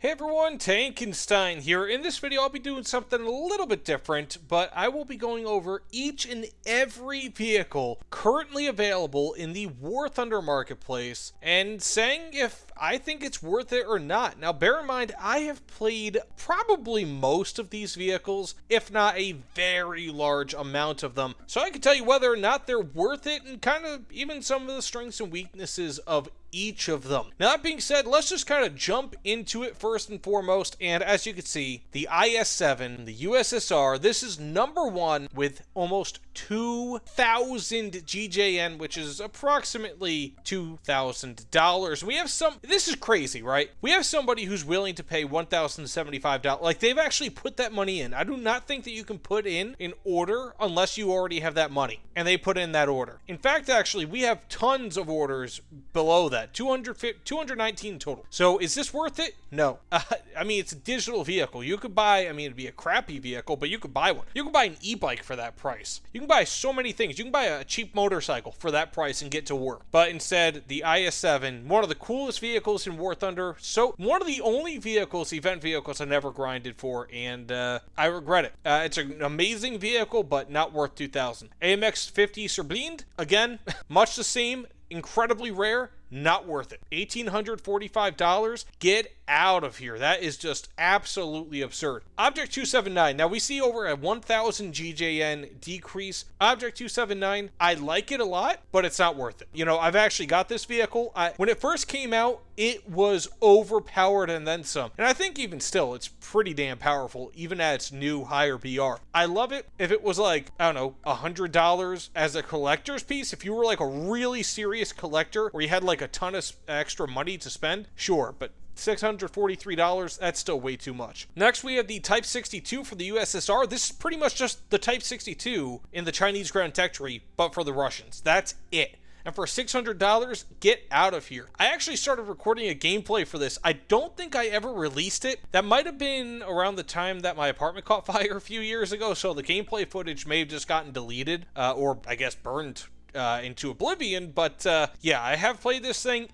Hey everyone, Tankenstein here. In this video I'll be doing something a little bit different, but I will be going over each and every vehicle currently available in the War Thunder marketplace and saying if I think it's worth it or not. Now bear in mind, I have played probably most of these vehicles, if not a very large amount of them, so I can tell you whether or not they're worth it and kind of even some of the strengths and weaknesses of each of them. Now that being said, let's just kind of jump into it first and foremost, and as you can see, the IS-7, the USSR, this is number one with almost 2,000 GJN, which is approximately $2,000. We have this is crazy, right? We have somebody who's willing to pay $1,075. Like, they've actually put that money in. I do not think that you can put in an order unless you already have that money, and they put in that order. In fact, actually, we have tons of orders below that. 219 total. So is this worth it? No. I mean, it's a digital vehicle. You could buy, I mean, it'd be a crappy vehicle, but you could buy one. You can buy an e-bike for that price. You can buy so many things. You can buy a cheap motorcycle for that price and get to work. But instead, the IS-7, one of the coolest vehicles in War Thunder. So one of the only vehicles, event vehicles, I never grinded for, and I regret it. It's an amazing vehicle, but not worth 2,000. AMX 50 Surblind, again, much the same, incredibly rare. Not worth it. $1,845. Get out of here. That is just absolutely absurd. Object 279. Now we see over a 1,000 GJN decrease. Object 279, I like it a lot, but it's not worth it. You know, I've actually got this vehicle. When it first came out, it was overpowered and then some. And I think even still, it's pretty damn powerful, even at its new higher BR. I love it. If it was like, I don't know, $100 as a collector's piece, if you were like a really serious collector where you had like a ton of extra money to spend, sure, but $643, that's still way too much. Next, we have the Type 62 for the USSR. This is pretty much just the Type 62 in the Chinese Grand Tech Tree, but for the Russians. That's it. And for $600, get out of here. I actually started recording a gameplay for this. I don't think I ever released it. That might have been around the time that my apartment caught fire a few years ago, so the gameplay footage may have just gotten deleted, or I guess burned into oblivion, but yeah, I have played this thing.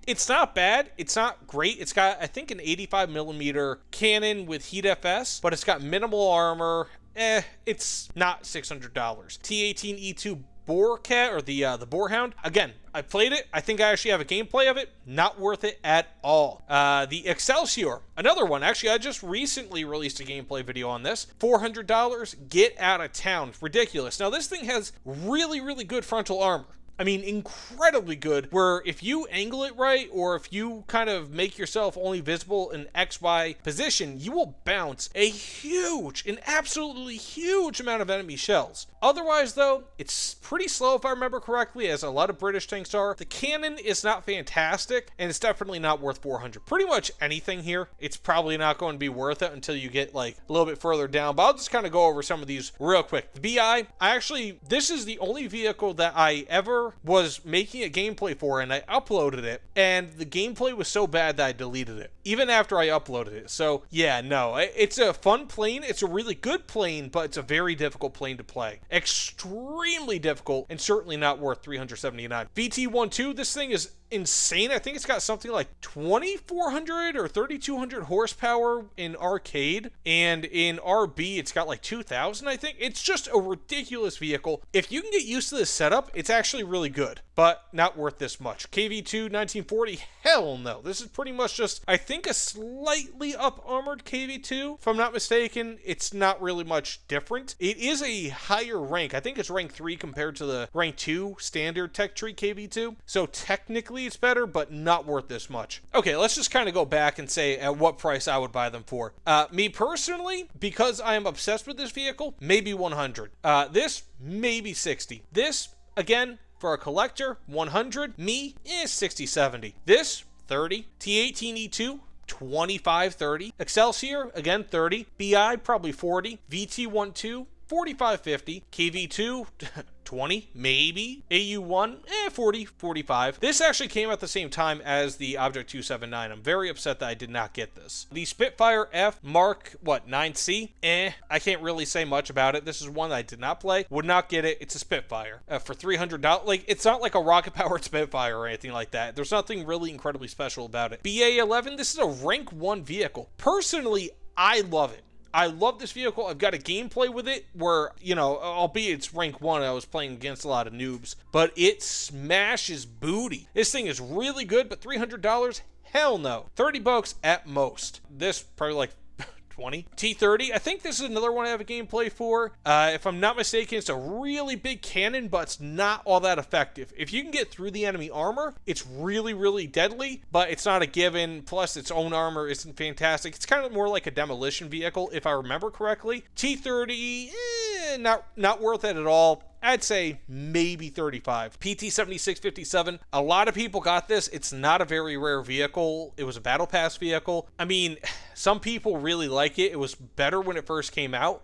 It's not bad. It's not great. It's got, I think, an 85mm cannon with heat FS, but it's got minimal armor. It's not $600. T-18E2 Boarcat, or the Boarhound. Again, I played it. I think I actually have a gameplay of it. Not worth it at all. The Excelsior, another one. Actually, I just recently released a gameplay video on this. $400. Get out of town. Ridiculous. Now, this thing has really, really good frontal armor. I mean, incredibly good, where if you angle it right, or if you kind of make yourself only visible in XY position, you will bounce an absolutely huge amount of enemy shells. Otherwise, though, it's pretty slow if I remember correctly, as a lot of British tanks are. The cannon is not fantastic, and it's definitely not worth 400. Pretty much anything here, it's probably not going to be worth it until you get like a little bit further down, but I'll just kind of go over some of these real quick. The BI, this is the only vehicle that I ever was making a gameplay for, and I uploaded it, and the gameplay was so bad that I deleted it even after I uploaded it. So yeah, no, it's a fun plane. It's a really good plane, but it's a very difficult plane to play. Extremely difficult, and certainly not worth $379. VT-12, this thing is insane. I think it's got something like 2,400 or 3,200 horsepower in arcade, and in RB it's got like 2,000, I think. It's just a ridiculous vehicle. If you can get used to this setup, it's actually really good, but not worth this much. KV-2 1940, hell no. This is pretty much just, I think, a slightly up armored KV-2, if I'm not mistaken. It's not really much different. It is a higher rank. I think it's rank 3 compared to the rank 2 standard tech tree KV-2, so technically it's better, but not worth this much. Okay, let's just kind of go back and say at what price I would buy them for. Me personally, because I am obsessed with this vehicle, maybe 100. This, maybe 60. This, again, for a collector, 100. Me, 60, 70. This, 30. T-18E2, 25, 30. Excelsior, again, 30. BI, probably 40. VT-12, 45, 50. KV-2, 20, maybe. AU1, 40, 45. This actually came at the same time as the Object 279. I'm very upset that I did not get this. The Spitfire F Mark, 9C? I can't really say much about it. This is one that I did not play. Would not get it. It's a Spitfire. For $300, like, it's not like a rocket-powered Spitfire or anything like that. There's nothing really incredibly special about it. BA-11, this is a rank 1 vehicle. Personally, I love it. I love this vehicle. I've got a gameplay with it where, albeit it's rank 1, I was playing against a lot of noobs, but it smashes booty. This thing is really good, but $300? Hell no. 30 bucks at most. This probably like 20. T-30, I think this is another one I have a gameplay for. If I'm not mistaken, it's a really big cannon, but it's not all that effective. If you can get through the enemy armor, it's really, really deadly, but it's not a given. Plus, its own armor isn't fantastic. It's kind of more like a demolition vehicle, if I remember correctly. T-30, not worth it at all. I'd say maybe 35. PT-7657, a lot of people got this. It's not a very rare vehicle. It was a battle pass vehicle. I mean, some people really like it. It was better when it first came out.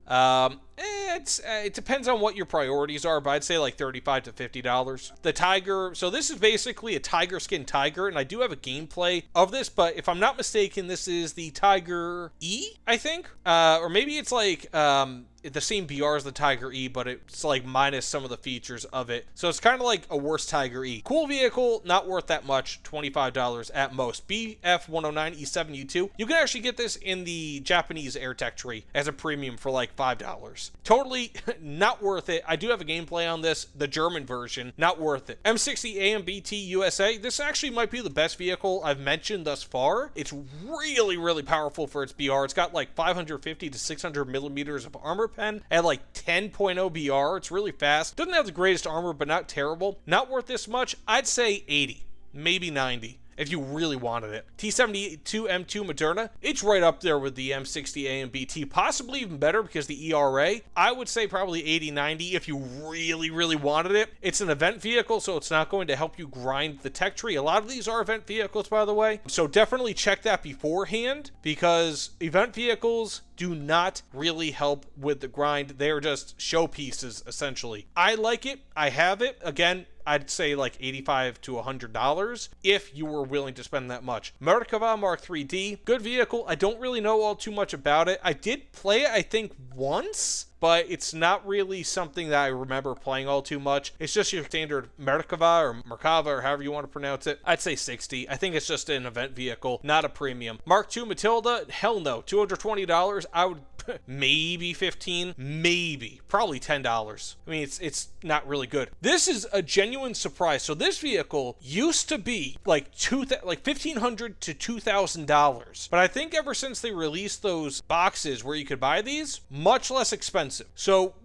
It depends on what your priorities are, but I'd say like $35 to $50. The Tiger, so this is basically a tiger skin Tiger, and I do have a gameplay of this, but if I'm not mistaken, this is the Tiger E, I think, or maybe it's like the same BR as the Tiger E, but it's like minus some of the features of it. So it's kind of like a worse Tiger E. Cool vehicle, not worth that much, $25 at most. BF109 E7U2. You can actually get this in the Japanese AirTech tree as a premium for like $5. Totally not worth it. I do have a gameplay on this, the German version, not worth it. M60 AMBT USA. This actually might be the best vehicle I've mentioned thus far. It's really, really powerful for its BR. It's got like 550 to 600 millimeters of armor pen at like 10.0 BR. It's really fast. Doesn't have the greatest armor, but not terrible. Not worth this much. I'd say 80, maybe 90. If you really wanted it. T72M2 Moderna, it's right up there with the M60 AMBT, possibly even better because the ERA. I would say probably 80, 90 if you really, really wanted it. It's an event vehicle, so it's not going to help you grind the tech tree. A lot of these are event vehicles, by the way, so definitely check that beforehand because event vehicles do not really help with the grind. They are just showpieces, essentially. I like it. I have it. Again, I'd say like $85 to $100 if you were willing to spend that much. Merkava Mark 3D, good vehicle. I don't really know all too much about it. I did play it, I think, once, but it's not really something that I remember playing all too much. It's just your standard Merkava or however you want to pronounce it. I'd say 60. I think it's just an event vehicle, not a premium. Mark II Matilda, hell no. $220. I would maybe 15, maybe, probably $10. I mean, it's not really good. This is a genuine surprise. So this vehicle used to be like $1,500 to $2,000, but I think ever since they released those boxes where you could buy these, much less expensive. So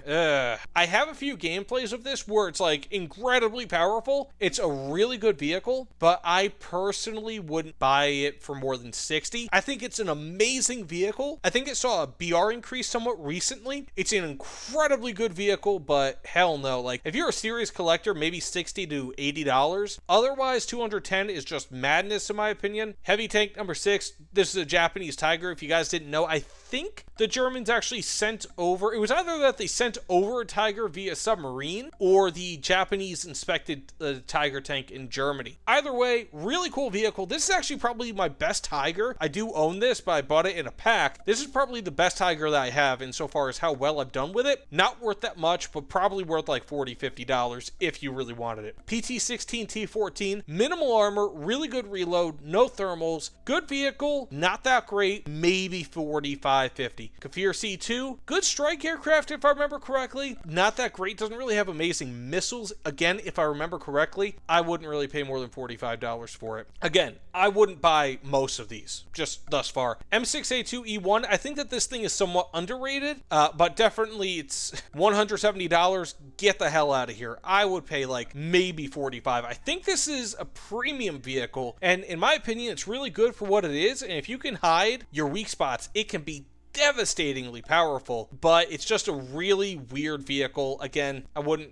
I have a few gameplays of this where it's like incredibly powerful. It's a really good vehicle, but I personally wouldn't buy it for more than 60. I think it's an amazing vehicle. I think it saw a BR increase somewhat recently. It's an incredibly good vehicle, but hell no. Like, if you're a serious collector, maybe $60 to $80. Otherwise, 210 is just madness in my opinion. Heavy tank number 6. This is a Japanese Tiger. If you guys didn't know, I think the Germans actually sent over, it was either that they sent over a Tiger via submarine or the Japanese inspected the Tiger tank in Germany. Either way, really cool vehicle. This is actually probably my best Tiger. I do own this, but I bought it in a pack. This is probably the best Tiger that I have insofar as how well I've done with it. Not worth that much, but probably worth like $40, $50 if you really wanted it. PT-16 T14, minimal armor, really good reload, no thermals, good vehicle, not that great, maybe 45, 50. Kafir C2, good strike aircraft if I remember correctly, not that great, doesn't really have amazing missiles. Again, if I remember correctly, I wouldn't really pay more than $45 for it. Again, I wouldn't buy most of these, just thus far. M6A2E1, I think that this thing is somewhat underrated, but definitely it's $170. Get the hell out of here. I would pay like maybe $45. I think this is a premium vehicle, and in my opinion, it's really good for what it is, and if you can hide your weak spots, it can be devastatingly powerful, but it's just a really weird vehicle. Again,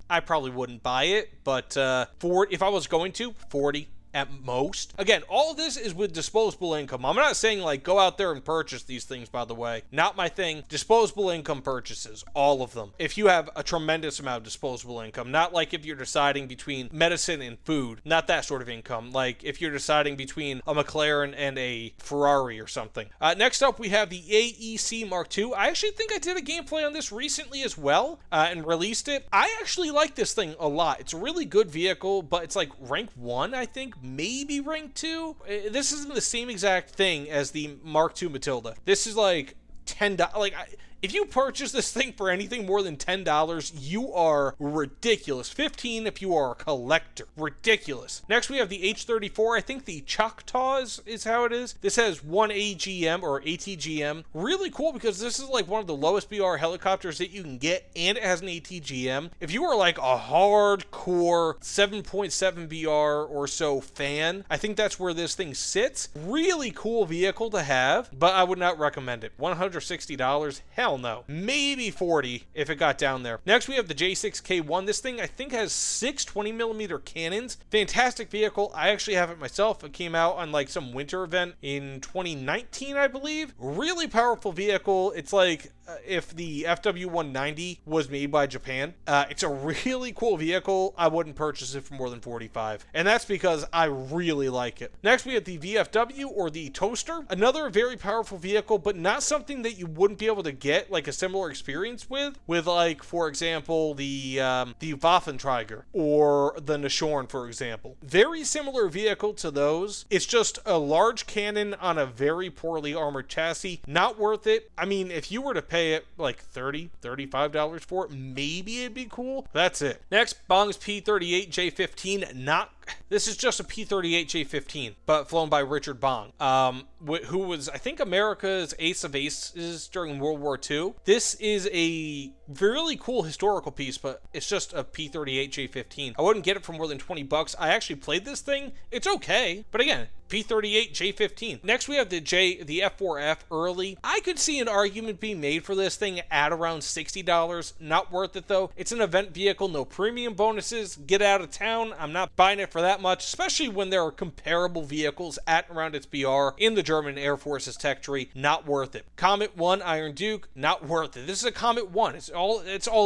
I probably wouldn't buy it, but if I was going to, 40 at most. Again, all of this is with disposable income. I'm not saying like go out there and purchase these things, by the way. Not my thing. Disposable income purchases, all of them. If you have a tremendous amount of disposable income, not like if you're deciding between medicine and food, not that sort of income. Like if you're deciding between a McLaren and a Ferrari or something. Next up, we have the AEC Mark II. I actually think I did a gameplay on this recently as well and released it. I actually like this thing a lot. It's a really good vehicle, but it's like rank 1, I think, maybe rank 2. This isn't the same exact thing as the Mark II Matilda. This is like $10. Like, if you purchase this thing for anything more than $10, you are ridiculous. $15 if you are a collector. Ridiculous. Next, we have the H-34. I think the Choctaws is how it is. This has 1 AGM or ATGM. Really cool because this is like one of the lowest BR helicopters that you can get, and it has an ATGM. If you are like a hardcore 7.7 BR or so fan, I think that's where this thing sits. Really cool vehicle to have, but I would not recommend it. $160? Hell no. Maybe 40 if it got down there. Next, we have the J6K1. This thing, I think, has 6 20mm cannons. Fantastic vehicle. I actually have it myself. It came out on like some winter event in 2019, I believe. Really powerful vehicle. It's like if the FW190 was made by Japan. It's a really cool vehicle. I wouldn't purchase it for more than 45. And that's because I really like it. Next, we have the VFW or the Toaster. Another very powerful vehicle, but not something that you wouldn't be able to get like a similar experience with like, for example, the Waffenträger or the Nashorn, for example. Very similar vehicle to those. It's just a large cannon on a very poorly armored chassis. Not worth it. I mean, if you were to pay it like $30, $35 for it, maybe it'd be cool. That's it. Next, Bong's P-38J15. This is just a P-38J15, but flown by Richard Bong, who was, I think, America's ace of aces during World War II. This is a really cool historical piece, but it's just a P-38J15. I wouldn't get it for more than $20. I actually played this thing. It's okay, but again, P-38J15. Next, we have the F4F early. I could see an argument being made for this thing at around $60. Not worth it, though. It's an event vehicle, no premium bonuses. Get out of town. I'm not buying it for that much, especially when there are comparable vehicles at around its BR in the German Air Force's tech tree. Not worth it. Comet 1 Iron Duke, not worth it. This is a Comet 1. It's all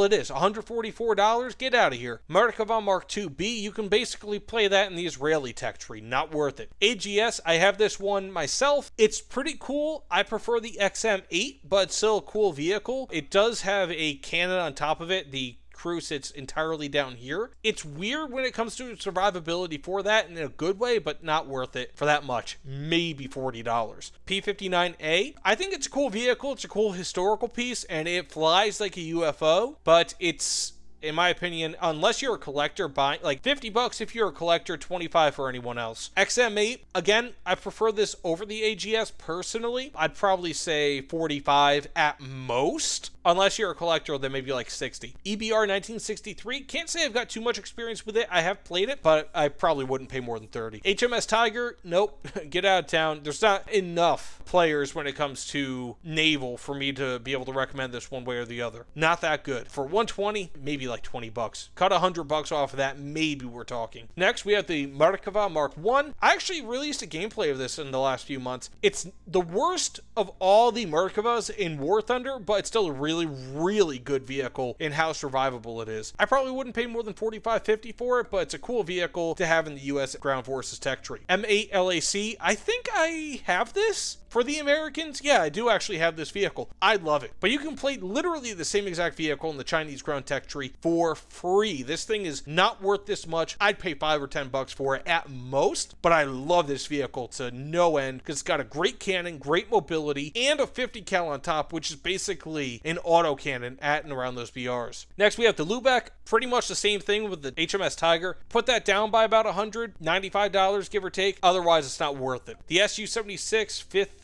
it is. $144? Get out of here. Merkava Mark II-B, you can basically play that in the Israeli tech tree. Not worth it. AGS, I have this one myself. It's pretty cool. I prefer the XM8, but still a cool vehicle. It does have a cannon on top of it. The crew sits entirely down here. It's weird when it comes to survivability for that in a good way, but not worth it for that much. Maybe $40. P-59A, I think it's a cool vehicle. It's a cool historical piece, and it flies like a UFO, but it's, in my opinion, unless you're a collector, buying like $50 if you're a collector, $25 for anyone else. XM8, again, I prefer this over the AGS personally. I'd probably say $45 at most. Unless you're a collector, then maybe like $60. EBR 1963, can't say I've got too much experience with it. I have played it, but I probably wouldn't pay more than $30. HMS Tiger, nope. Get out of town. There's not enough players when it comes to naval for me to be able to recommend this one way or the other. Not that good. For $120, maybe like $20. Cut $100 off of that, maybe we're talking. Next, we have the Merkava Mark I. I actually released a gameplay of this in the last few months. It's the worst of all the Merkavas in War Thunder, but it's still a really good vehicle in how survivable it is. I probably wouldn't pay more than $45, $50 for it, but it's a cool vehicle to have in the U.S. Ground Forces tech tree. M8 LAC, I think I have this for the Americans. Yeah, I do actually have this vehicle. I love it. But you can play literally the same exact vehicle in the Chinese ground tech tree for free. This thing is not worth this much. I'd pay $5 or $10 for it at most, but I love this vehicle to no end because it's got a great cannon, great mobility, and a 50 cal on top, which is basically an autocannon at and around those BRs. Next, we have the Lubeck. Pretty much the same thing with the HMS Tiger. Put that down by about $195, give or take. Otherwise, it's not worth it. The Su-76 5th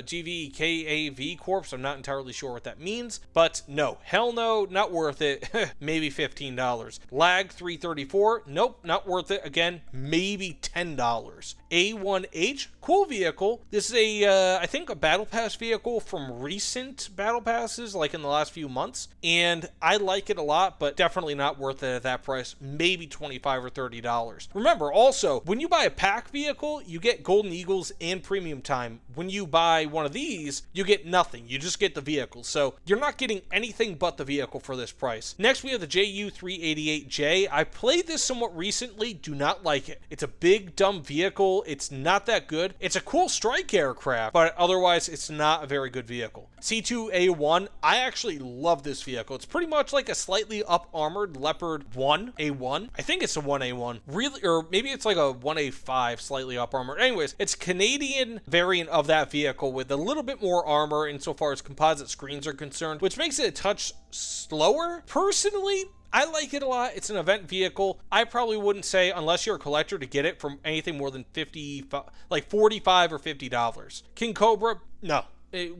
GVKAV Corps. I'm not entirely sure what that means, but no. Hell no, not worth it. Maybe $15. Lag 334. Nope, not worth it. Again, maybe $10. A1H, cool vehicle. This is I think a battle pass vehicle from recent battle passes, like in the last few months, and I like it a lot, but definitely not worth it at that price. Maybe $25 or $30. Remember, also, when you buy a pack vehicle, you get Golden Eagles and Premium Time. When you buy one of these, you get nothing. You just get the vehicle. So you're not getting anything but the vehicle for this price. Next, we have the JU388J. I played this somewhat recently. Do not like it. It's a big, dumb vehicle. It's not that good. It's a cool strike aircraft, but otherwise, it's not a very good vehicle. C2A1, I actually love this vehicle. It's pretty much like a slightly up-armored Leopard 1A1. I think it's a 1A1. Really, or maybe it's like a 1A5, slightly up-armored. Anyways, it's Canadian variant of that vehicle with a little bit more armor insofar as composite screens are concerned, which makes it a touch slower. Personally, I like it a lot. It's an event vehicle. I probably wouldn't say, unless you're a collector, to get it from anything more than $45 or $50. King Cobra, no.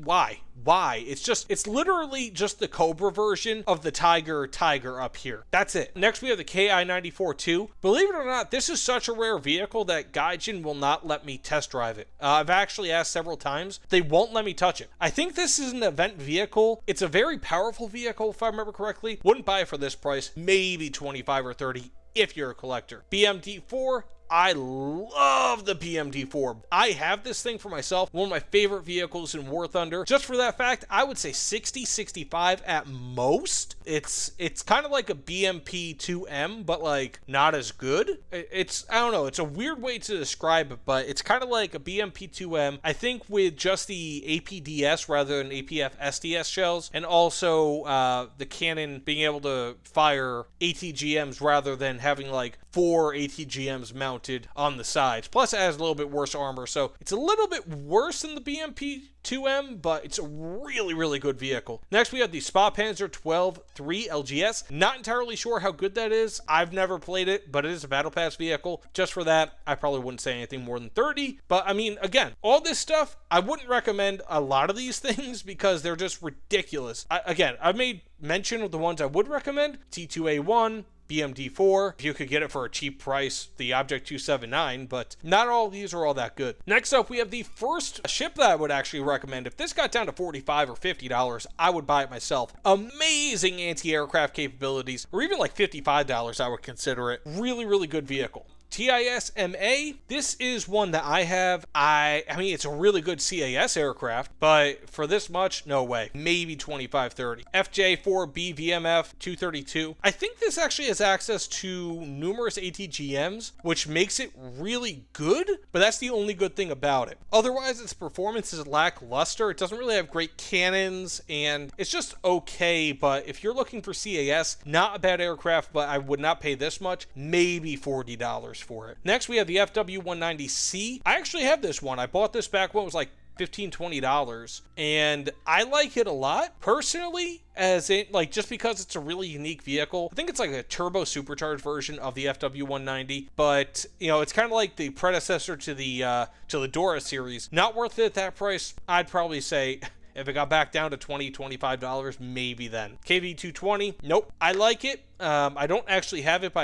Why? It's literally just the Cobra version of the Tiger up here. That's it. Next, we have the KI-94-2. Believe it or not, this is such a rare vehicle that Gaijin will not let me test drive it. I've actually asked several times. They won't let me touch it. I think this is an event vehicle. It's a very powerful vehicle, if I remember correctly. Wouldn't buy it for this price. Maybe $25 or $30 if you're a collector. BMD4. I love the PMD4. I have this thing for myself, one of my favorite vehicles in War Thunder. Just for that fact, I would say 60, 65 at most. It's kind of like a BMP-2M, but like not as good. I don't know, it's a weird way to describe it, but it's kind of like a BMP-2M, I think with just the APDS rather than APF SDS shells, and also the cannon being able to fire ATGMs rather than having like 4 ATGMs mounted on the sides. Plus, it has a little bit worse armor, so it's a little bit worse than the BMP-2M, but it's a really, really good vehicle. Next, we have the Spa Panzer 12-3 LGS. Not entirely sure how good that is. I've never played it, but it is a Battle Pass vehicle. Just for that, I probably wouldn't say anything more than 30. But, I mean, again, all this stuff, I wouldn't recommend a lot of these things because they're just ridiculous. I've made mention of the ones I would recommend. T2A1, BMD4, if you could get it for a cheap price, the Object 279, but not all of these are all that good. Next up, we have the first ship that I would actually recommend. If this got down to $45 or $50, I would buy it myself. Amazing anti-aircraft capabilities, or even like $55, I would consider it. Really, really good vehicle. TIS-MA, this is one that I have. I mean, it's a really good CAS aircraft, but for this much, no way. Maybe $25-$30. FJ4B VMF 232. I think this actually has access to numerous ATGMs, which makes it really good, but that's the only good thing about it. Otherwise, its performance is lackluster. It doesn't really have great cannons, and it's just okay, but if you're looking for CAS, not a bad aircraft, but I would not pay this much. Maybe $40 for it. Next, we have the FW190C. I actually have this one. I bought this back when it was like $15-$20, and I like it a lot personally, as it like just because it's a really unique vehicle. I think it's like a turbo supercharged version of the FW190, but you know, it's kind of like the predecessor to the Dora series. Not worth it at that price. I'd probably say if it got back down to $20, $25, maybe then. KV220, nope. I like it. I don't actually have it, but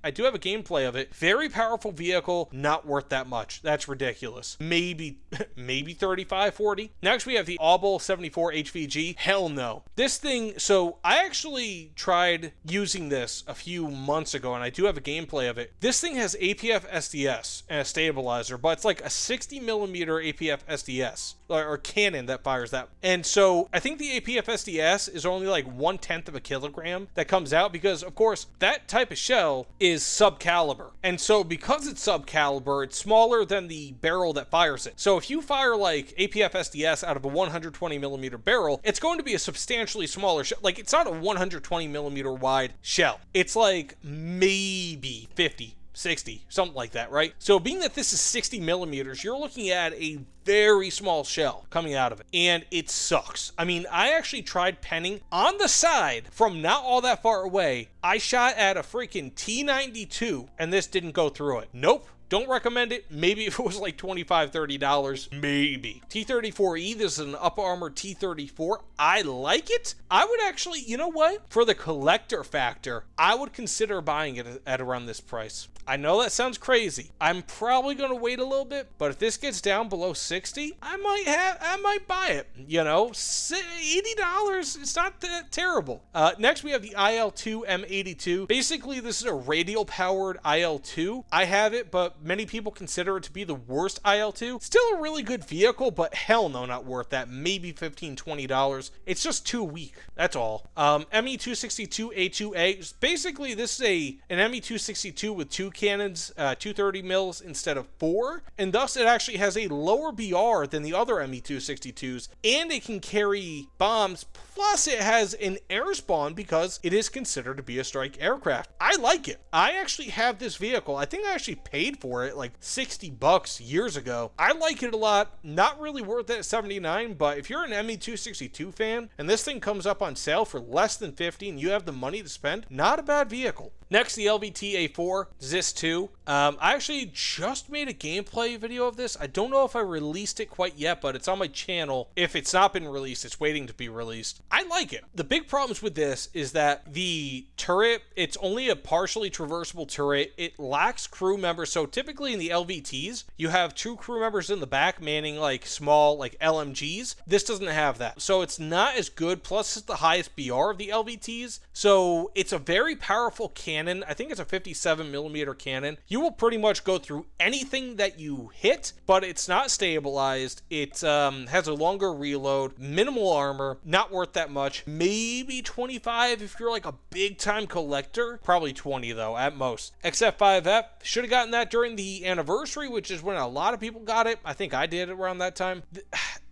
I do have a gameplay of it. Very powerful vehicle, not worth that much. That's ridiculous. Maybe 35, 40. Next, we have the Auble 74 HVG. Hell no. This thing, so I actually tried using this a few months ago, and I do have a gameplay of it. This thing has APF SDS and a stabilizer, but it's like a 60 millimeter APF SDS or cannon that fires that. And so I think the APF SDS is only like 1/10 of a kilogram that comes out, because of course that type of shell is subcaliber, and so because it's subcaliber, it's smaller than the barrel that fires it. So if you fire like APF SDS out of a 120 millimeter barrel, it's going to be a substantially smaller shell. Like, it's not a 120 millimeter wide shell. It's like maybe 50, 60, something like that, right? So being that this is 60 millimeters, you're looking at a very small shell coming out of it, and it sucks. I mean, I actually tried penning on the side from not all that far away. I shot at a freaking T-92, and this didn't go through it. Nope. Don't recommend it. Maybe if it was like $25, $30, maybe. T-34E, this is an Up Armor T-34. I like it. I would actually, you know what? For the collector factor, I would consider buying it at around this price. I know that sounds crazy. I'm probably going to wait a little bit, but if this gets down below 60, I might buy it. You know, $80, it's not that terrible. Next, we have the IL-2 M82. Basically, this is a radial-powered IL-2. I have it, but many people consider it to be the worst IL-2. Still a really good vehicle, but hell no, not worth that. Maybe $15, $20. It's just too weak. That's all. ME262A2A. Basically, this is an ME262 with two cannons, 230 mils instead of 4, and thus it actually has a lower BR than the other ME262s, and it can carry bombs, plus it has an air spawn because it is considered to be a strike aircraft. I like it. I actually have this vehicle. I think I actually paid for it like $60 years ago. I like it a lot. Not really worth it at $79, but if you're an ME262 fan and this thing comes up on sale for less than $50 and you have the money to spend, not a bad vehicle. Next, the LVT A4, ZIS-2. I actually just made a gameplay video of this. I don't know if I released it quite yet, but it's on my channel. If it's not been released, it's waiting to be released. I like it. The big problems with this is that the turret, it's only a partially traversable turret. It lacks crew members. So typically in the LVTs, you have 2 crew members in the back manning like small like LMGs. This doesn't have that. So it's not as good. Plus it's the highest BR of the LVTs. So it's a very powerful cannon. I think it's a 57mm cannon. You will pretty much go through anything that you hit, but it's not stabilized. It has a longer reload, minimal armor, not worth that much. Maybe 25 if you're like a big time collector. Probably 20 though at most. XF5F, should have gotten that during the anniversary, which is when a lot of people got it. I think I did around that time.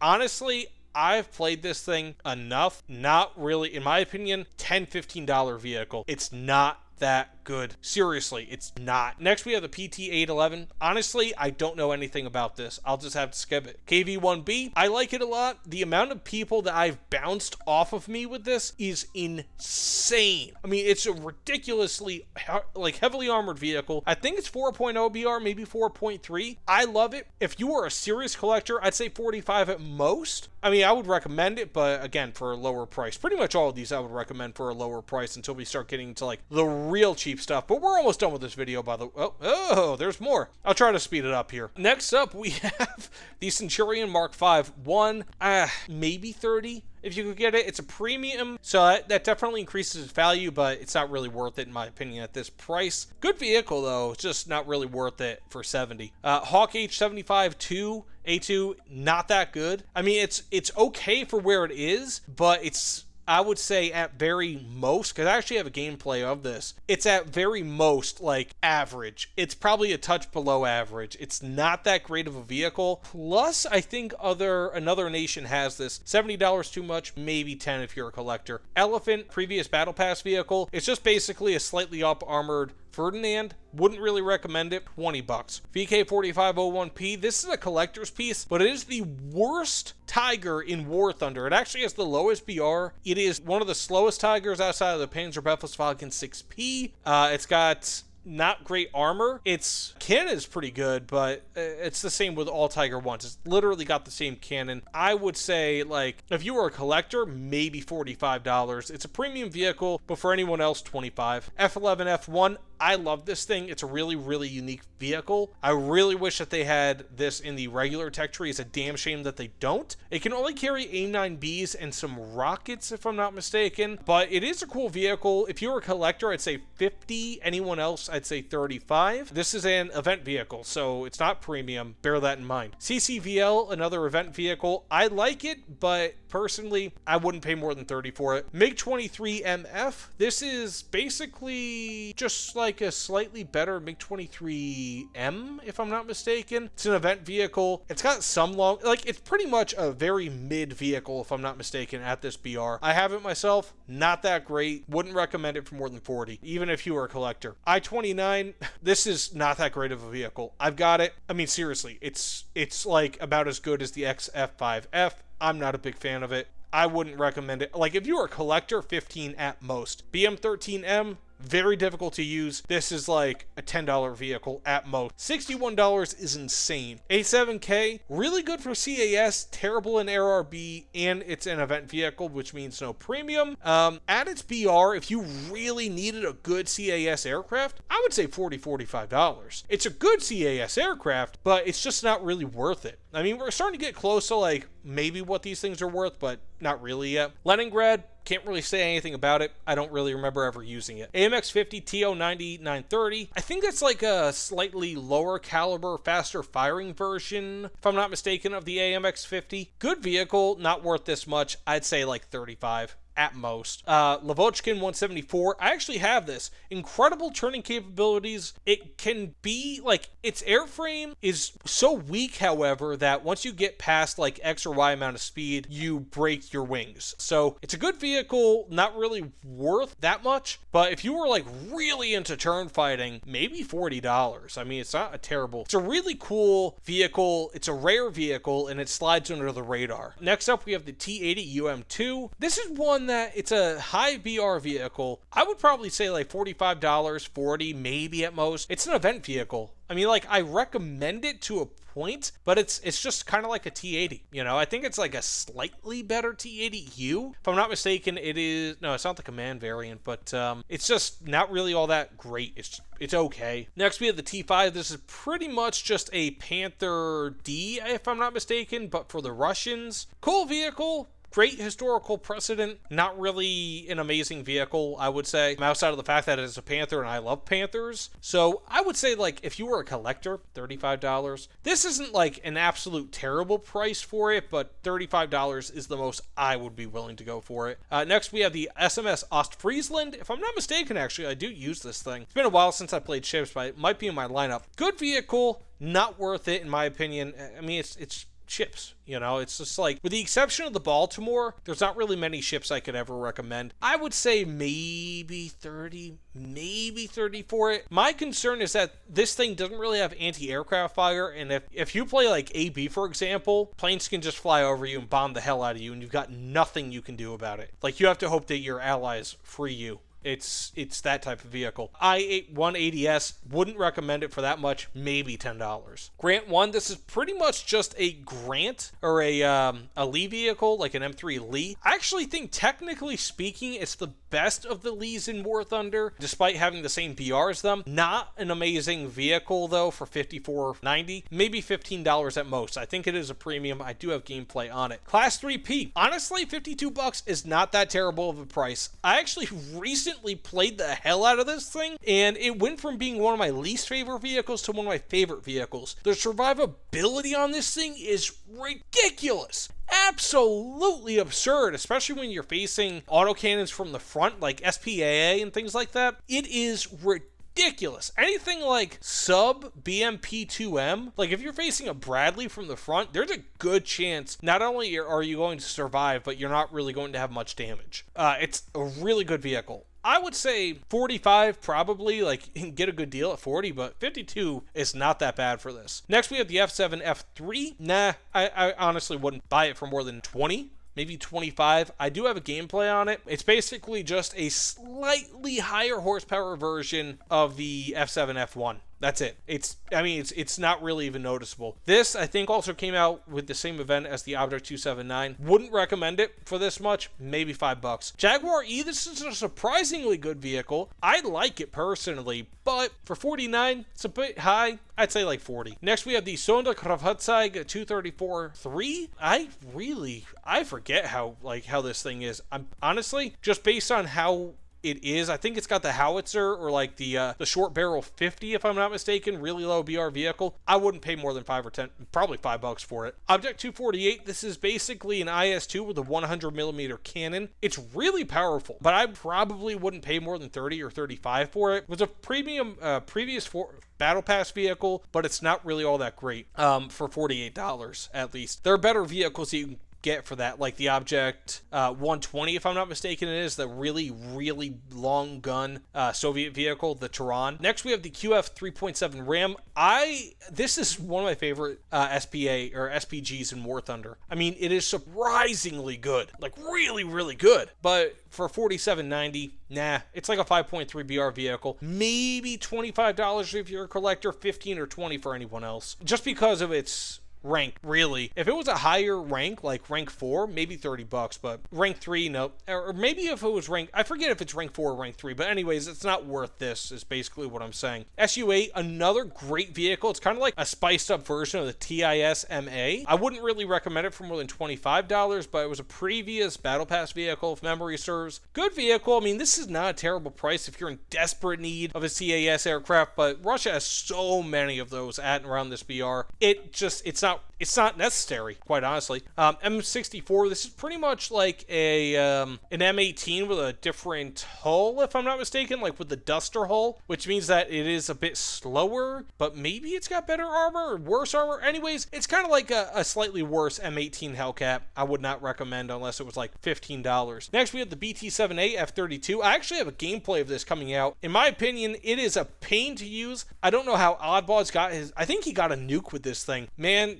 Honestly, I've played this thing enough. Not really, in my opinion, $10, $15 vehicle. It's not that good. Seriously, it's not. Next, we have the PT-811. Honestly, I don't know anything about this. I'll just have to skip it. KV-1B, I like it a lot. The amount of people that I've bounced off of me with this is insane. I mean, it's a ridiculously, like, heavily armored vehicle. I think it's 4.0 BR, maybe 4.3. I love it. If you are a serious collector, I'd say 45 at most. I mean, I would recommend it, but again, for a lower price. Pretty much all of these I would recommend for a lower price until we start getting to, like, the real cheap stuff. But we're almost done with this video, by the way. Oh, there's more. I'll try to speed it up here. Next up, we have the Centurion Mark V 1, maybe 30 if you could get it. It's a premium, so that definitely increases its value, but it's not really worth it in my opinion at this price. Good vehicle though, it's just not really worth it for 70. Hawk H75-2 A2, not that good. I mean, it's okay for where it is, but it's, I would say at very most, because I actually have a gameplay of this, it's at very most like average. It's probably a touch below average. It's not that great of a vehicle. Plus, I think another nation has this. $70 too much, maybe 10 if you're a collector. Elephant, previous Battle Pass vehicle. It's just basically a slightly up armored Ferdinand. Wouldn't really recommend it. $20. VK4501P. This is a collector's piece, but it is the worst Tiger in War Thunder. It actually has the lowest BR. It is one of the slowest Tigers outside of the Panzerwaffe 6P. It's got not great armor. Its cannon is pretty good, but it's the same with all Tiger 1s. It's literally got the same cannon. I would say, like, if you were a collector, maybe $45. It's a premium vehicle, but for anyone else, $25. F11 F1, I love this thing. It's a really, really unique vehicle. I really wish that they had this in the regular tech tree. It's a damn shame that they don't. It can only carry AIM-9Bs and some rockets, if I'm not mistaken, but it is a cool vehicle. If you're a collector, I'd say 50. Anyone else, I'd say 35. This is an event vehicle, so it's not premium. Bear that in mind. CCVL, another event vehicle. I like it, but personally, I wouldn't pay more than 30 for it. MiG-23MF. This is basically just like a slightly better MiG-23M, if I'm not mistaken. It's an event vehicle. It's got some long, like, it's pretty much a very mid vehicle, if I'm not mistaken, at this BR. I have it myself. Not that great. Wouldn't recommend it for more than 40, even if you were a collector. I-29, this is not that great of a vehicle. I've got it. I mean, seriously, it's like about as good as the XF5F. I'm not a big fan of it. I wouldn't recommend it. Like, if you were a collector, 15 at most. BM13M, Very difficult to use. This is like a $10 vehicle at most. $61 is insane. A7K, really good for CAS, terrible in RRB, and it's an event vehicle, which means no premium. At its BR, if you really needed a good CAS aircraft, I would say $40, $45. It's a good CAS aircraft, but it's just not really worth it. I mean, we're starting to get close to like maybe what these things are worth, but not really yet. Leningrad, can't really say anything about it. I don't really remember ever using it. AMX 50 TO90 930. I think that's like a slightly lower caliber, faster firing version, if I'm not mistaken, of the AMX 50. Good vehicle, not worth this much. I'd say like 35. At most. Lavochkin 174. I actually have this. Incredible turning capabilities. It can be like, its airframe is so weak, however, that once you get past like X or Y amount of speed, you break your wings. So it's a good vehicle, not really worth that much, but if you were like really into turn fighting, maybe $40. I mean, it's not a terrible, it's a really cool vehicle. It's a rare vehicle and it slides under the radar. Next up, we have the T80 UM2. This is one that it's a high BR vehicle. I would probably say like $45, $40, maybe at most. It's an event vehicle. I mean, like, I recommend it to a point, but it's just kind of like a T80, you know? I think it's like a slightly better T80U. If I'm not mistaken, it is, no, it's not the Command variant, but it's just not really all that great. It's okay. Next, we have the T5. This is pretty much just a Panther D, if I'm not mistaken, but for the Russians. Cool vehicle. Great historical precedent, not really an amazing vehicle, I would say. Outside of the fact that it is a Panther and I love Panthers. So I would say, like, if you were a collector, $35. This isn't like an absolute terrible price for it, but $35 is the most I would be willing to go for it. Next, we have the SMS Ostfriesland. If I'm not mistaken, actually, I do use this thing. It's been a while since I played ships, but it might be in my lineup. Good vehicle, not worth it, in my opinion. I mean, it's ships, you know, it's just like, with the exception of the Baltimore, there's not really many ships I could ever recommend. I would say maybe 30, maybe 30 for it. My concern is that this thing doesn't really have anti-aircraft fire, and if you play like AB, for example, planes can just fly over you and bomb the hell out of you, and you've got nothing you can do about it. Like, you have to hope that your allies free you. It's that type of vehicle. I-180S, wouldn't recommend it for that much, maybe $10. Grant 1, this is pretty much just a Grant, or a Lee vehicle, like an M3 Lee. I actually think, technically speaking, it's the best of the Lees in War Thunder, despite having the same BR as them. Not an amazing vehicle, though, for $54.90, maybe $15 at most. I think it is a premium. I do have gameplay on it. Class 3P, honestly, $52 is not that terrible of a price. I actually recently played the hell out of this thing, and it went from being one of my least favorite vehicles to one of my favorite vehicles. The survivability on this thing is ridiculous. Absolutely absurd, especially when you're facing autocannons from the front, like SPAA and things like that. It is ridiculous. Anything like sub BMP-2M, like if you're facing a Bradley from the front, there's a good chance not only are you going to survive, but you're not really going to have much damage. It's a really good vehicle. I would say 45 probably, like, you can get a good deal at 40, but 52 is not that bad for this. Next, we have the F7 F3. Nah, I honestly wouldn't buy it for more than 20. Maybe 25. I do have a gameplay on it. It's basically just a slightly higher horsepower version of the F7 F1. That's it. It's not really even noticeable. This, I think, also came out with the same event as the Object 279. Wouldn't recommend it for this much. Maybe $5. Jaguar E, this is a surprisingly good vehicle. I like it personally, but for $49, it's a bit high. I'd say like 40. Next, we have the Sonderkraftzeug 234-3. I forget how this thing is. I'm honestly, just based on how it is, I think it's got the howitzer, or like the short barrel 50, if I'm not mistaken, really low BR vehicle. I wouldn't pay more than 5 or 10, probably $5 for it. Object 248, this is basically an IS-2 with a 100mm cannon. It's really powerful, but I probably wouldn't pay more than 30 or 35 for it. It was a premium previous Battle Pass vehicle, but it's not really all that great for $48 at least. There are better vehicles that you can get for that, like the Object 120, if I'm not mistaken, it is the really, really long gun Soviet vehicle, the Tehran. Next, we have the QF 3.7 Ram. This is one of my favorite SPA or SPGs in War Thunder. I mean, it is surprisingly good, like really, really good. But for $47.90, nah, it's like a 5.3 BR vehicle. Maybe $25 if you're a collector, $15 or $20 for anyone else. Just because of its rank, really. If it was a higher rank, like rank 4, maybe $30, but rank 3, no. Or maybe if it was rank, I forget if it's rank 4 or rank 3, but anyways, it's not worth this, is basically what I'm saying. SU-8, another great vehicle. It's kind of like a spiced up version of the TIS-MA. I wouldn't really recommend it for more than $25, but it was a previous Battle Pass vehicle, if memory serves. Good vehicle. I mean, this is not a terrible price if you're in desperate need of a CAS aircraft, but Russia has so many of those at and around this BR. It's not necessary, quite honestly. M64, this is pretty much like an M18 with a different hull, if I'm not mistaken, like with the Duster hull, which means that it is a bit slower, but maybe it's got better armor or worse armor. Anyways, it's kind of like a slightly worse M18 Hellcat. I would not recommend unless it was like $15. Next, we have the BT-7A F-32. I actually have a gameplay of this coming out. In my opinion, it is a pain to use. I don't know how Oddball's got his... I think he got a nuke with this thing. Man...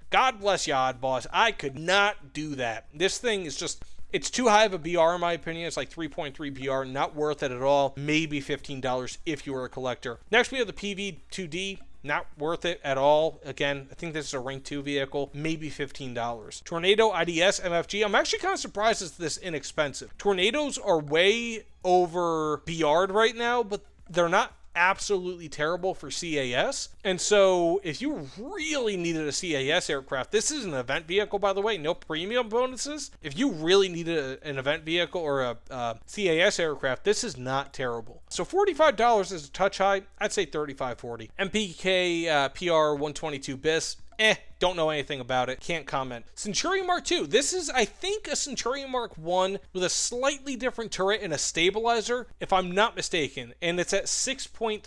God bless you, Oddboss. I could not do that. This thing is just... It's too high of a BR in my opinion. It's like 3.3 BR. Not worth it at all. Maybe $15 if you were a collector. Next, we have the PV-2D. Not worth it at all. Again, I think this is a rank 2 vehicle. Maybe $15. Tornado IDS MFG. I'm actually kind of surprised it's this inexpensive. Tornadoes are way over BR'd right now, but they're not absolutely terrible for CAS. And so if you really needed a CAS aircraft, this is an event vehicle, by the way, no premium bonuses. If you really needed an event vehicle or a CAS aircraft, this is not terrible. So $45 is a touch high. I'd say $35, $40. MPK PR 122 BIS. Don't know anything about it. Can't comment. Centurion Mark II. This is, I think, a Centurion Mark I with a slightly different turret and a stabilizer, if I'm not mistaken. And it's at 6.3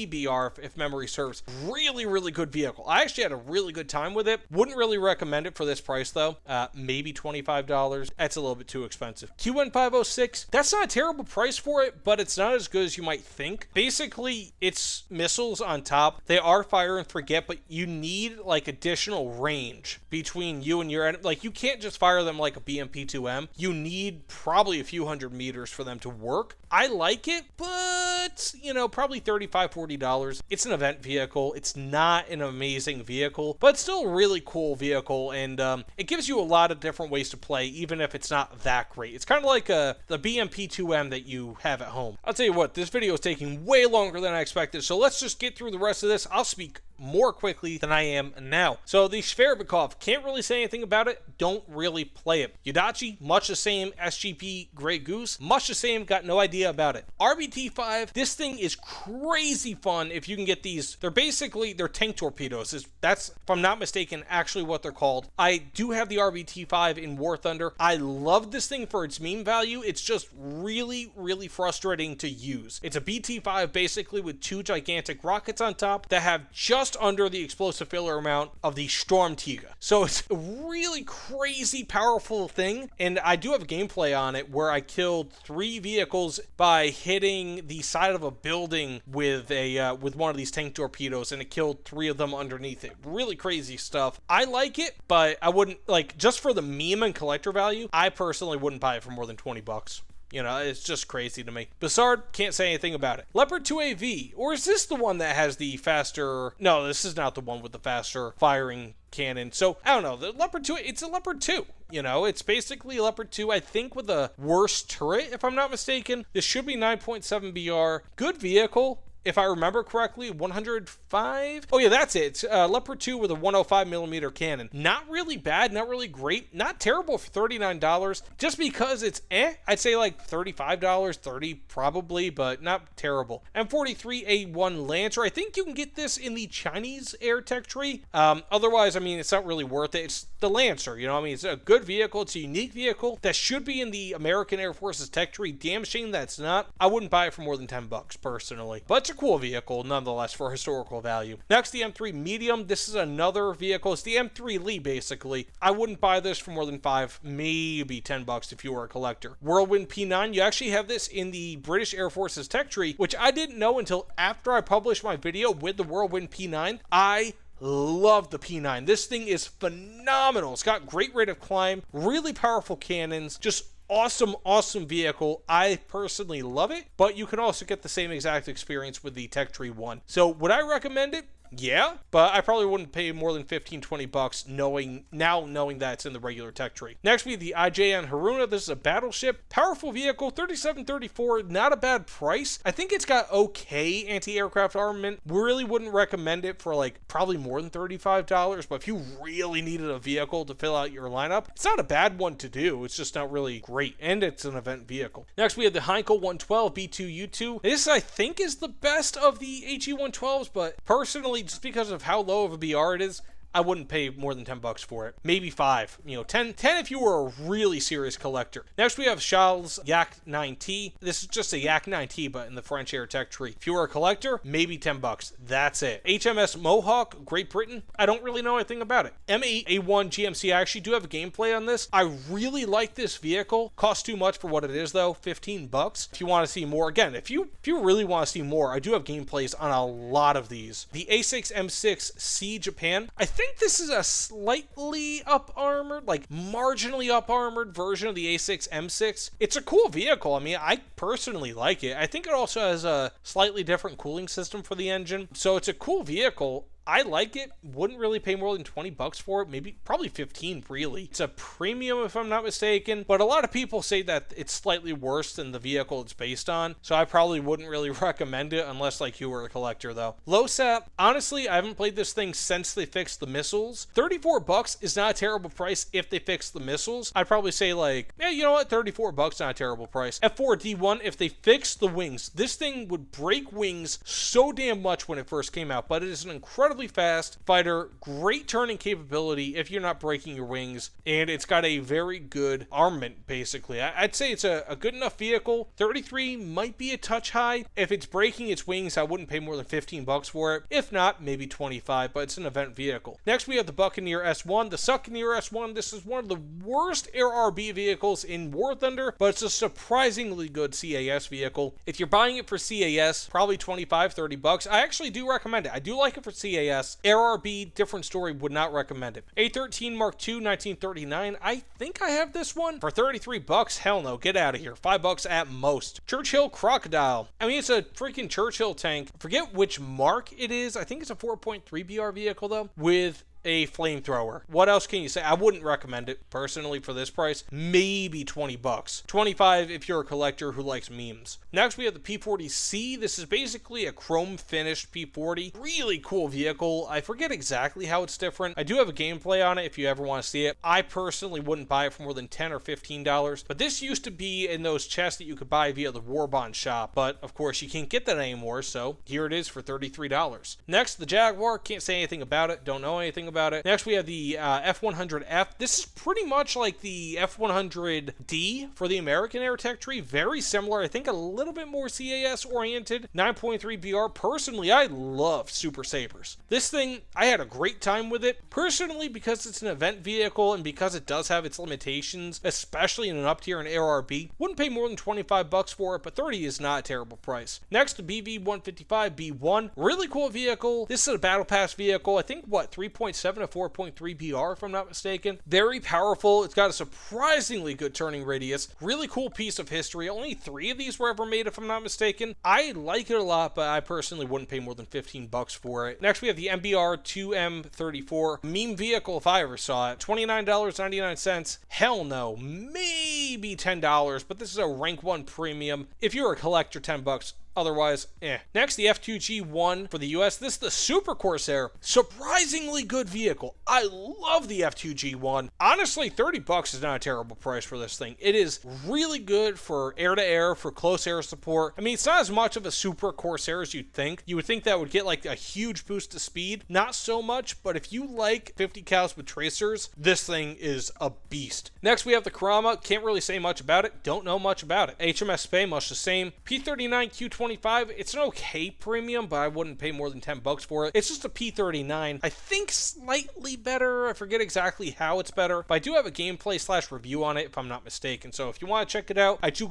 BR, if memory serves. Really, really good vehicle. I actually had a really good time with it. Wouldn't really recommend it for this price, though. Maybe $25. That's a little bit too expensive. QN506. That's not a terrible price for it, but it's not as good as you might think. Basically, it's missiles on top. They are fire and forget, but you need, like, additional range between you and your enemy. Like, you can't just fire them like a BMP-2M. You need probably a few hundred meters for them to work. I like it, but, you know, probably $35, $40. It's an event vehicle. It's not an amazing vehicle, but it's still a really cool vehicle, and it gives you a lot of different ways to play, even if it's not that great. It's kind of like the BMP-2M that you have at home. I'll tell you what, this video is taking way longer than I expected, so let's just get through the rest of this. I'll speak more quickly than I am now. So the Shverbikov, can't really say anything about it, don't really play it. Yudachi, much the same. SGP Grey Goose, much the same, got no idea about it. RBT-5, this thing is crazy fun if you can get these. They're tank torpedoes. That's, if I'm not mistaken, actually what they're called. I do have the RBT-5 in War Thunder. I love this thing for its meme value. It's just really, really frustrating to use. It's a BT-5 basically with two gigantic rockets on top that have just under the explosive filler amount of the Storm Tiga. So it's a really crazy powerful thing, and I do have a gameplay on it where I killed 3 vehicles by hitting the side of a building with one of these tank torpedoes, and it killed 3 of them underneath it. Really crazy stuff. I like it, but I wouldn't, like, just for the meme and collector value, I personally wouldn't buy it for more than $20. You know, it's just crazy to me. Bassard, can't say anything about it. Leopard 2AV, or is this the one that has the faster... No, this is not the one with the faster firing cannon. So, I don't know. The Leopard 2, it's a Leopard 2. You know, it's basically a Leopard 2, I think, with a worse turret, if I'm not mistaken. This should be 9.7 BR. Good vehicle. If I remember correctly, 105? Oh yeah, that's it. It's Leopard 2 with a 105mm cannon. Not really bad, not really great, not terrible for $39. Just because it's I'd say like $35, $30 probably, but not terrible. M43A1 Lancer, I think you can get this in the Chinese air tech tree. Otherwise, I mean, it's not really worth it. It's the Lancer, you know, I mean, it's a good vehicle. It's a unique vehicle that should be in the American Air Force's tech tree. Damn shame that's not. I wouldn't buy it for more than $10 personally. But it's a cool vehicle nonetheless for historical value. Next, the M3 Medium. This is another vehicle. It's the M3 Lee, basically. I wouldn't buy this for more than $5, maybe $10 if you were a collector. Whirlwind P9. You actually have this in the British Air Force's tech tree, which I didn't know until after I published my video with the Whirlwind P9. I love the P9. This thing is phenomenal. It's got great rate of climb, really powerful cannons, just awesome vehicle. I personally love it, but you can also get the same exact experience with the Tech Tree 1. So would I recommend it? Yeah, but I probably wouldn't pay more than $15-20 knowing that it's in the regular tech tree. Next, we have the IJN Haruna. This is a battleship. Powerful vehicle, $37.34, not a bad price. I think it's got okay anti-aircraft armament. Really wouldn't recommend it for like probably more than $35, but if you really needed a vehicle to fill out your lineup, it's not a bad one to do. It's just not really great, and it's an event vehicle. Next, we have the Heinkel 112 B2U2. This, I think, is the best of the HE112s, but personally, just because of how low of a BR it is, I wouldn't pay more than $10 for it. Maybe $5. 10 if you were a really serious collector. Next, we have Charles Yak 9T. This is just a Yak 9T, but in the French Air Tech tree. If you were a collector, maybe $10. That's it. HMS Mohawk, Great Britain. I don't really know anything about it. M8A1 GMC. I actually do have a gameplay on this. I really like this vehicle. Costs too much for what it is, though. $15. If you want to see more, again, if you really want to see more, I do have gameplays on a lot of these. The A6M6C Japan. I think this is a slightly up-armored, like marginally up-armored version of the A6 M6. It's a cool vehicle. I mean, I personally like it. I think it also has a slightly different cooling system for the engine. So it's a cool vehicle. I like it. Wouldn't really pay more than $20 for it. Probably 15 really. It's a premium if I'm not mistaken, but a lot of people say that it's slightly worse than the vehicle it's based on. So I probably wouldn't really recommend it unless like you were a collector though. LOSAP, honestly, I haven't played this thing since they fixed the missiles. $34 is not a terrible price if they fix the missiles. I'd probably say like, yeah, you know what? $34 not a terrible price. F4D1, if they fix the wings, this thing would break wings so damn much when it first came out, but it is an incredible fast fighter, great turning capability if you're not breaking your wings, and it's got a very good armament, basically. I'd say it's a good enough vehicle. 33 might be a touch high. If it's breaking its wings, I wouldn't pay more than $15 for it. If not, maybe 25, but it's an event vehicle. Next, we have the Buccaneer S1. The Succaneer S1, this is one of the worst Air RB vehicles in War Thunder, but it's a surprisingly good CAS vehicle. If you're buying it for CAS, probably $25-30. I actually do recommend it. I do like it for CAS. Air RB, different story, would not recommend it. A13 Mark II, 1939. I think I have this one for $33. Hell no, get out of here. $5 at most. Churchill Crocodile. I mean, it's a freaking Churchill tank. I forget which mark it is. I think it's a 4.3 BR vehicle though, with a flamethrower. What else can you say? I wouldn't recommend it personally for this price. Maybe $20. 25 if you're a collector who likes memes. Next, we have the P40C. This is basically a chrome finished P40. Really cool vehicle. I forget exactly how it's different. I do have a gameplay on it if you ever want to see it. I personally wouldn't buy it for more than $10 or $15, but this used to be in those chests that you could buy via the Warbond shop, but of course you can't get that anymore, so here it is for $33. Next, the Jaguar. Can't say anything about it. Don't know anything about it. Next, we have the F100F. This is pretty much like the F100D for the American Air Tech tree. Very similar. I think a little bit more CAS oriented. 9.3 BR. Personally, I love Super Sabres. This thing, I had a great time with it. Personally, because it's an event vehicle and because it does have its limitations, especially in an up tier in Air RB, wouldn't pay more than $25 for it, but $30 is not a terrible price. Next, the BV-155B1. Really cool vehicle. This is a Battle Pass vehicle. I think, 3.7 to 4.3 BR if I'm not mistaken. Very powerful. It's got a surprisingly good turning radius. Really cool piece of history. Only 3 of these were ever made if I'm not mistaken. I like it a lot, but I personally wouldn't pay more than $15 for it. Next, we have the MBR-2M34. Meme vehicle if I ever saw it. $29.99. Hell no. Maybe $10, but this is a rank 1 premium. If you're a collector, $10. Otherwise, eh. Next, the F2G1 for the US. This is the Super Corsair. Surprisingly good vehicle. I love the F2G1. Honestly, $30 is not a terrible price for this thing. It is really good for air-to-air, for close air support. I mean, it's not as much of a Super Corsair as you'd think. You would think that would get like a huge boost to speed. Not so much, but if you like 50 cals with tracers, this thing is a beast. Next, we have the Kurama. Can't really say much about it. Don't know much about it. HMS Spey, much the same. P39 Q20 I-25, it's an okay premium, but I wouldn't pay more than 10 bucks for it. It's just a P39. I think slightly better. I forget exactly how it's better, but I do have a gameplay / review on it if I'm not mistaken. So if you want to check it out, I do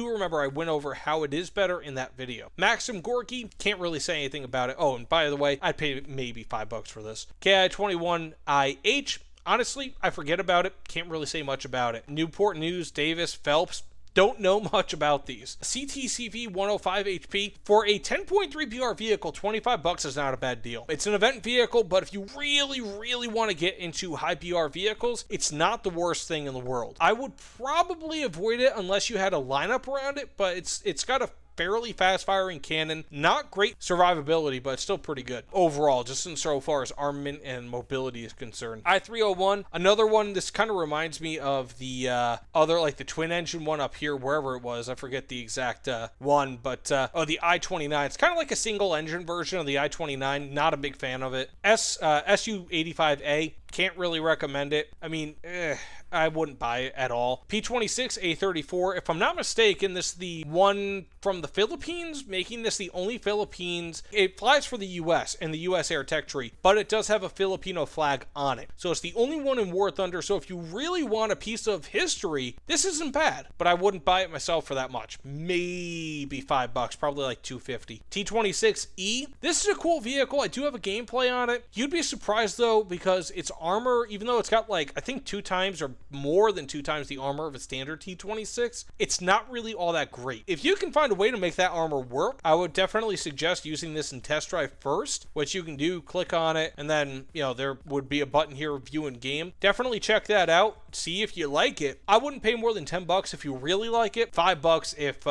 remember I went over how it is better in that video. Maxim Gorky, can't really say anything about it. Oh, and by the way, I'd pay maybe 5 bucks for this. KI21IH, honestly, I forget about it. Can't really say much about it. Newport News, Davis, Phelps, don't know much about these. CTCV 105 HP for a 10.3 PR vehicle, 25 bucks is not a bad deal. It's an event vehicle, but if you really want to get into high PR vehicles, it's not the worst thing in the world. I would probably avoid it unless you had a lineup around it, but it's got a fairly fast-firing cannon. Not great survivability, but still pretty good overall, just in so far as armament and mobility is concerned. I-301, another one. This kind of reminds me of the other, like the twin-engine one up here, wherever it was. I forget the exact one, but the I-29. It's kind of like a single-engine version of the I-29. Not a big fan of it. SU-85A. Can't really recommend it. I mean, I wouldn't buy it at all. P26 A34. If I'm not mistaken, this is the one from the Philippines, making this the only Philippines. It flies for the U.S. and the U.S. Air Tech Tree, but it does have a Filipino flag on it. So it's the only one in War Thunder. So if you really want a piece of history, this isn't bad, but I wouldn't buy it myself for that much. Maybe 5 bucks, probably like $2.50. T26E. This is a cool vehicle. I do have a gameplay on it. You'd be surprised though, because it's armor, even though it's got like, I think 2 times or more than 2 times the armor of a standard T26, it's not really all that great. If you can find a way to make that armor work, I would definitely suggest using this in test drive first, which you can do. Click on it, and then, you know, there would be a button here, view in game. Definitely check that out. See if you like it. I wouldn't pay more than 10 bucks if you really like it. 5 bucks if,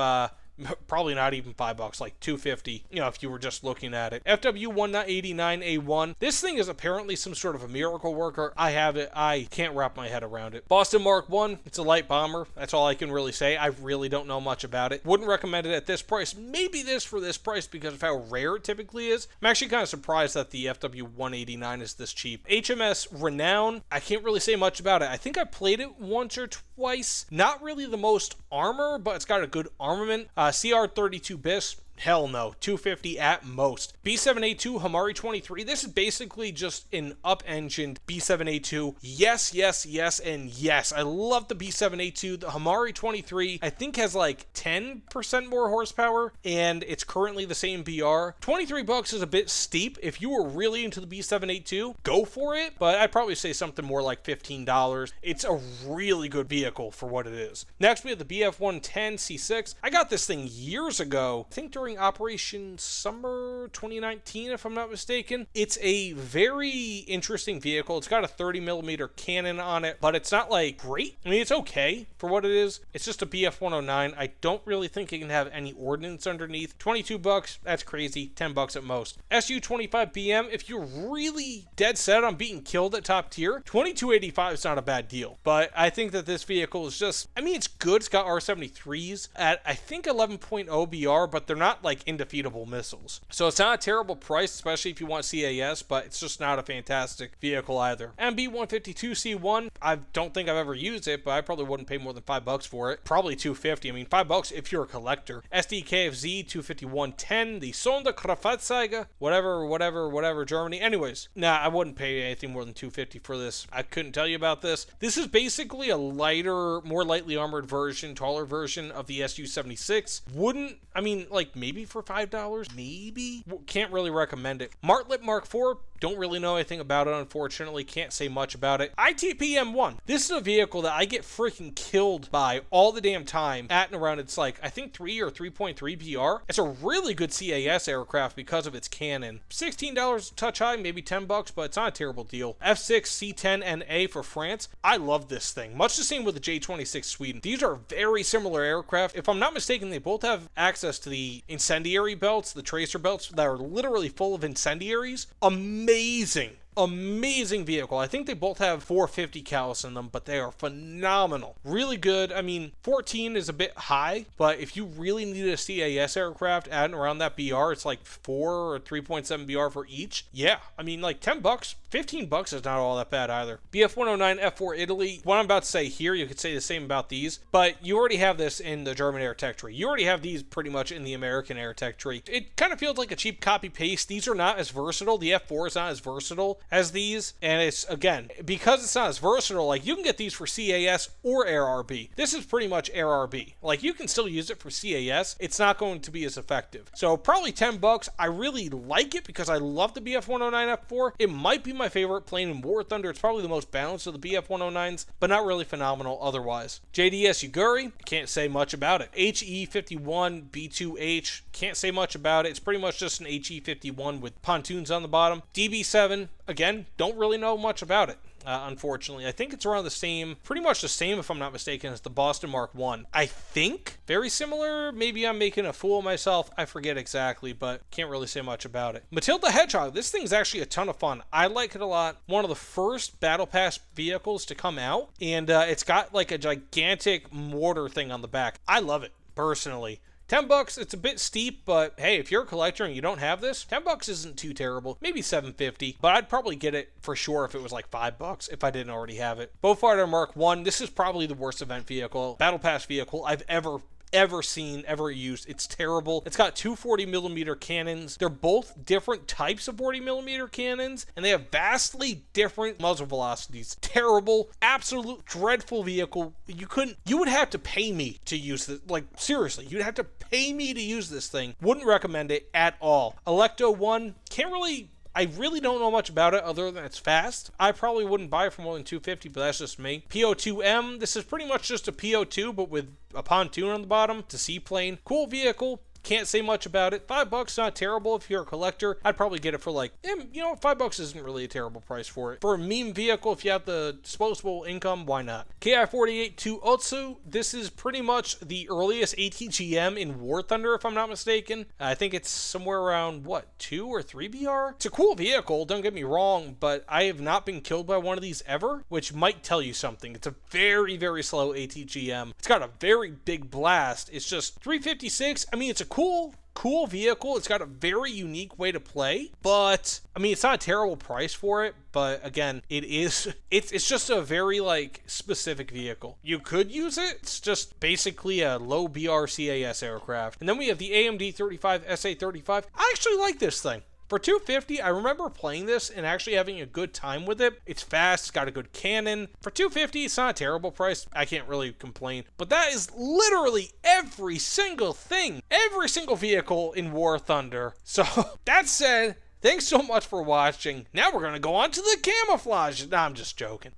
probably not even 5 bucks, like $2.50, you know, if you were just looking at it. FW189A1. This thing is apparently some sort of a miracle worker. I have it. I can't wrap my head around it. Boston Mark 1. It's a light bomber. That's all I can really say. I really don't know much about it. Wouldn't recommend it at this price. Maybe this for this price because of how rare it typically is. I'm actually kind of surprised that the FW189 is this cheap. HMS Renown. I can't really say much about it. I think I played it once or twice. Not really the most armor, but it's got a good armament. CR32 BIS. Hell no, $2.50 at most. B7A2 Hamari 23. This is basically just an up-engined B7A2. Yes, yes, yes, and yes. I love the B7A2. The Hamari 23, I think, has like 10% more horsepower, and it's currently the same BR. 23 bucks is a bit steep. If you were really into the B7A2, go for it, but I'd probably say something more like $15. It's a really good vehicle for what it is. Next, we have the BF110 C6. I got this thing years ago, I think during Operation Summer 2019, if I'm not mistaken. It's a very interesting vehicle. It's got a 30mm cannon on it, but it's not like great. I mean, it's okay for what it is. It's just a BF109. I don't really think it can have any ordnance underneath. 22 bucks, that's crazy. 10 bucks at most. SU-25BM, if you're really dead set on being killed at top tier, 2285 is not a bad deal. But I think that this vehicle is just, I mean, it's good. It's got R73s at, I think, 11.0 BR, but they're not like indefeatable missiles. So it's not a terrible price, especially if you want CAS, but it's just not a fantastic vehicle either. MB152C1, I don't think I've ever used it, but I probably wouldn't pay more than 5 bucks for it. Probably $2.50. I mean, 5 bucks if you're a collector. SDKFZ 25110, the Sonderkraftzeige, whatever, Germany. Anyways, nah, I wouldn't pay anything more than $2.50 for this. I couldn't tell you about this. This is basically a lighter, more lightly armored version, taller version of the SU-76. Wouldn't, I mean, like maybe for $5, maybe? Can't really recommend it. Martlet Mark IV, don't really know anything about it, unfortunately. Can't say much about it. ITP-M1. This is a vehicle that I get freaking killed by all the damn time at and around. It's like, I think 3 or 3.3 PR. It's a really good CAS aircraft because of its cannon. $16 touch high, maybe 10 bucks, but it's not a terrible deal. F6 C10NA for France. I love this thing. Much the same with the J26 Sweden. These are very similar aircraft. If I'm not mistaken, they both have access to the incendiary belts, the tracer belts that are literally full of incendiaries. Amazing Amazing vehicle. I think they both have 450 cals in them, but they are phenomenal. Really good. I mean, 14 is a bit high, but if you really need a CAS aircraft at and around that BR, it's like 4 or 3.7 BR for each. Yeah, I mean, like $10, $15 is not all that bad either. BF-109 F4 Italy. What I'm about to say here, you could say the same about these, but you already have this in the German air tech tree. You already have these pretty much in the American air tech tree. It kind of feels like a cheap copy paste. These are not as versatile. The F4 is not as versatile as these, and it's, again, because it's not as versatile, like, you can get these for CAS or Air RB. This is pretty much Air RB. Like, you can still use it for CAS. It's not going to be as effective. So probably $10. I really like it because I love the BF-109 F4. It might be my favorite plane in War Thunder. It's probably the most balanced of the BF-109s, but not really phenomenal otherwise. JDS Yuguri, can't say much about it. HE-51 B2H, can't say much about it. It's pretty much just an HE-51 with pontoons on the bottom. DB7, again, don't really know much about it. Unfortunately, I think it's around the same, pretty much the same if I'm not mistaken, as the Boston Mark I. I think very similar. Maybe I'm making a fool of myself. I forget exactly, but can't really say much about it. Matilda Hedgehog. This thing's actually a ton of fun. I like it a lot. One of the first Battle Pass vehicles to come out, and it's got like a gigantic mortar thing on the back. I love it personally. $10, it's a bit steep, but hey, if you're a collector and you don't have this, $10 isn't too terrible. Maybe $7.50, but I'd probably get it for sure if it was like $5 if I didn't already have it. Beaufighter Mark I, this is probably the worst event vehicle, Battle Pass vehicle I've ever seen, ever used. It's terrible. It's got two 40mm cannons. They're both different types of 40mm cannons, and they have vastly different muzzle velocities. Terrible, absolute dreadful vehicle. You would have to pay me to use this. Like, seriously, you'd have to pay me to use this thing. Wouldn't recommend it at all. Electo 1, I really don't know much about it other than it's fast. I probably wouldn't buy it for more than $250, but that's just me. PO2M, this is pretty much just a PO2, but with a pontoon on the bottom. It's a seaplane. Cool vehicle. Can't say much about it. $5, not terrible if you're a collector. I'd probably get it for like, $5 isn't really a terrible price for it. For a meme vehicle, if you have the disposable income, why not? KI-48 to Otsu. This is pretty much the earliest ATGM in War Thunder, if I'm not mistaken. I think it's somewhere around, 2 or 3 BR? It's a cool vehicle, don't get me wrong, but I have not been killed by one of these ever, which might tell you something. It's a very, very slow ATGM. It's got a very big blast. It's just 356. I mean, it's a cool vehicle. It's got a very unique way to play, but I mean, it's not a terrible price for it, but again, it's just a very like specific vehicle. You could use it. It's just basically a low BR CAS aircraft. And then we have the AMD 35 SA35. I actually like this thing. For $250, I remember playing this and actually having a good time with it. It's fast, it's got a good cannon. For $250, it's not a terrible price. I can't really complain. But that is literally every single thing, every single vehicle in War Thunder. So, that said, thanks so much for watching. Now we're going to go on to the camouflage. Nah, I'm just joking.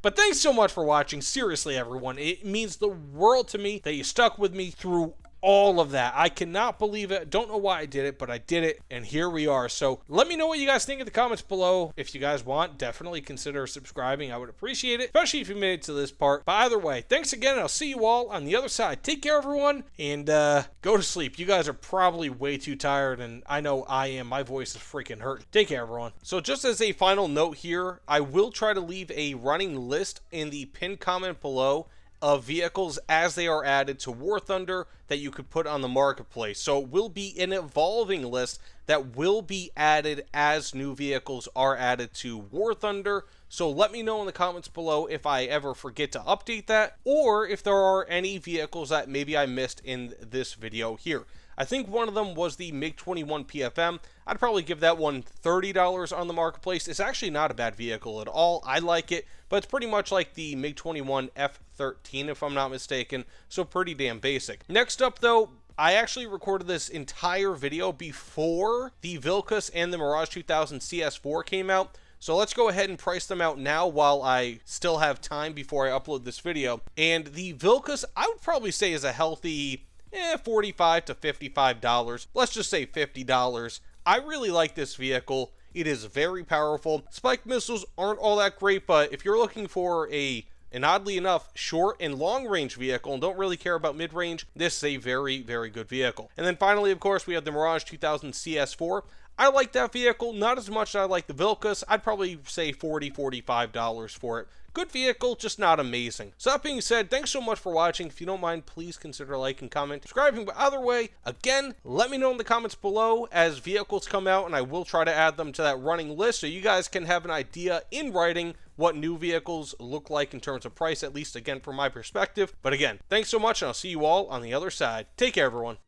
But thanks so much for watching. Seriously, everyone. It means the world to me that you stuck with me through all of that. I cannot believe it. Don't know why I did it, but I did it, and here we are. So let me know what you guys think in the comments below. If you guys want, definitely consider subscribing. I would appreciate it, especially if you made it to this part. But either way, thanks again, and I'll see you all on the other side. Take care, everyone, and go to sleep. You guys are probably way too tired, and I know I am. My voice is freaking hurting. Take care, everyone. So just as a final note here, I will try to leave a running list in the pinned comment below of vehicles as they are added to War Thunder that you could put on the marketplace. So it will be an evolving list that will be added as new vehicles are added to War Thunder. So let me know in the comments below if I ever forget to update that, or if there are any vehicles that maybe I missed in this video here. I think one of them was the MiG-21 PFM. I'd probably give that one $30 on the marketplace. It's actually not a bad vehicle at all. I like it, but it's pretty much like the MiG-21 F-13 if I'm not mistaken, so pretty damn basic. Next up though, I actually recorded this entire video before the Vilcus and the Mirage 2000 CS4 came out. So let's go ahead and price them out now while I still have time before I upload this video. And the Vilcus, I would probably say is a healthy $45 to $55. Let's just say $50. I really like this vehicle. It is very powerful. Spike missiles aren't all that great, but if you're looking for an oddly enough short and long range vehicle and don't really care about mid range, this is a very, very good vehicle. And then finally, of course, we have the Mirage 2000 CS4. I like that vehicle, not as much as I like the Vilcas. I'd probably say $40, $45 for it. Good vehicle, just not amazing. So that being said, thanks so much for watching. If you don't mind, please consider liking, comment, subscribing. But either way, again, let me know in the comments below as vehicles come out, and I will try to add them to that running list so you guys can have an idea in writing what new vehicles look like in terms of price, at least again from my perspective. But again, thanks so much, and I'll see you all on the other side. Take care, everyone.